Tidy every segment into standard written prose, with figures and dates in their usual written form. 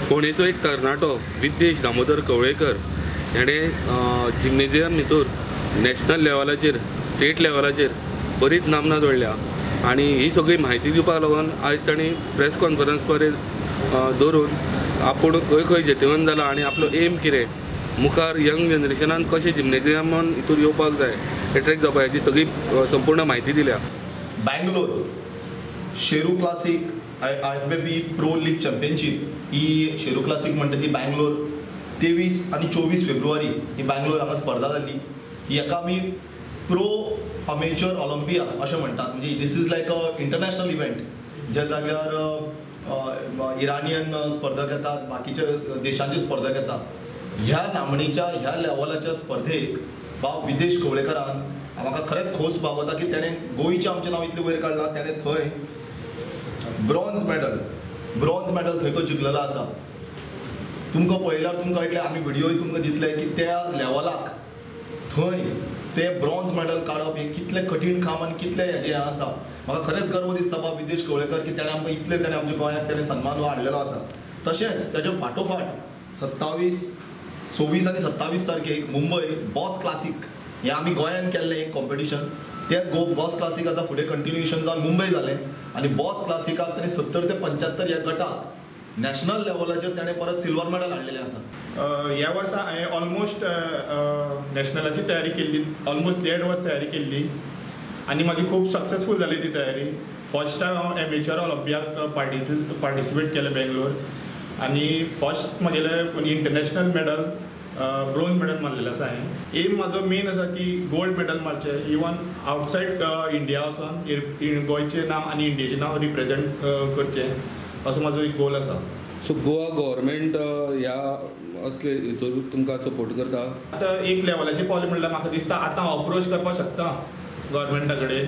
फोंडेचो एक तरणाटो विद्येश दामोदर कवळेकर हेणें जिम्नेजियम हितूर नॅशनल लेवलाचेर स्टेट लेवलाचेर बरीच नामना जोडल्या आनी ही सगळी म्हायती दिवपाक लागून आयज ताणें प्रेस कॉन्फरन्स परेन दवरून आपूण खंय खंय जेतेवन जाला आनी आपलो एम कितें मुखार यंग जनरेशनान कशें जिम्नेजियमान हितूर येवपाक जाय एट्रॅक्ट जावपा हेची सगळी संपूर्ण म्हायती दिल्या. Bangalore Sheru classic IFBB pro league championship ही शेरू क्लासीक म्हणटा ती बँगलोर 23 आनी 24 फेब्रुवारी ही बँगलोर हांगा स्पर्धा जाल्ली. ही हाका आमी प्रो अमेच्युअर ऑलिंपिया अशें म्हणटात. म्हणजे this is like a international event ज्या जाग्यार इरानियन स्पर्धक येतात, बाकीच्या देशांचे स्पर्धक येतात. ह्या नामणीच्या ह्या लेवलाच्या स्पर्धेक बाब विदेश कवळेकरान म्हाका खरेंच खोस बावता की तेणें गोंयचें आमचें नांव इतलें वयर काडलां. तेणें थंय ब्रॉन्झ मेडल थंय तो जिखलेलो आसा. तुमकां पळयल्यार तुमकां कळटलें, आमी व्हिडियोय तुमकां दितले की त्या लेवलाक थंय ते ब्रॉन्झ मेडल काडप हें कितलें कठीण काम आनी कितलें हेजें आसा. म्हाका खरेंच गर्व दिसता बाब विदेश कवळेकर की तेणें आमकां इतलें आमच्या गोंयाक तेणें सन्मान हाडलेलो आसा. तशेंच तेजे फाटोफाट 26 आनी 27 तारखेक मुंबय बॉस क्लासीक हें आमी गोंयान केल्लें एक कॉम्पिटिशन. तें बॉस क्लासीक आतां फुडें कंटिन्युएशन जावन मुंबय जालें आनी बॉस क्लासिकाक तेणें 70 ते 75 ह्या गटाक नॅशनल लेवलाचेर तेणें परत सिल्वर मेडल हाडलेलें आसा. ह्या वर्सा हांवें ऑलमोस्ट नॅशनलाची तयारी केल्ली, ऑलमोस्ट 1.5 वर्स तयारी केल्ली आनी म्हाजी खूब सक्सेसफूल जाली ती तयारी. फर्स्ट टायम हांव एमेच्युअर ऑलिंपियाक पार्टिसिपेट केलें बेंगलोर आनी फर्स्ट म्हगेलें इंटरनॅशनल मेडल ब्रोंज मेडल मारलेलें आसा हांवें. एम म्हाजो मेन आसा की गोल्ड मेडल मारचें, इवन आवटसायड इंडिया वचून गोंयचें नांव आनी इंडियेचें नांव रिप्रेझेंट करचें असो म्हाजो एक गोल आसा. सो गोवा गव्हर्मेंट ह्या असले हितूर तुमकां सपोर्ट करता? आतां एक लेवलाचेर पावलें म्हणल्यार म्हाका दिसता आतां हांव अप्रोच करपाक शकता गव्हर्मेंटा कडेन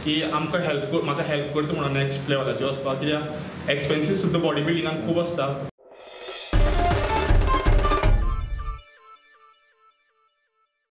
की आमकां म्हाका हेल्प करचो म्हणून नॅक्स्ट लेवलाचेर वचपाक. कित्याक एक्सपेन्सीस सुद्दां बॉडी बिल्डिंगान खूब आसता.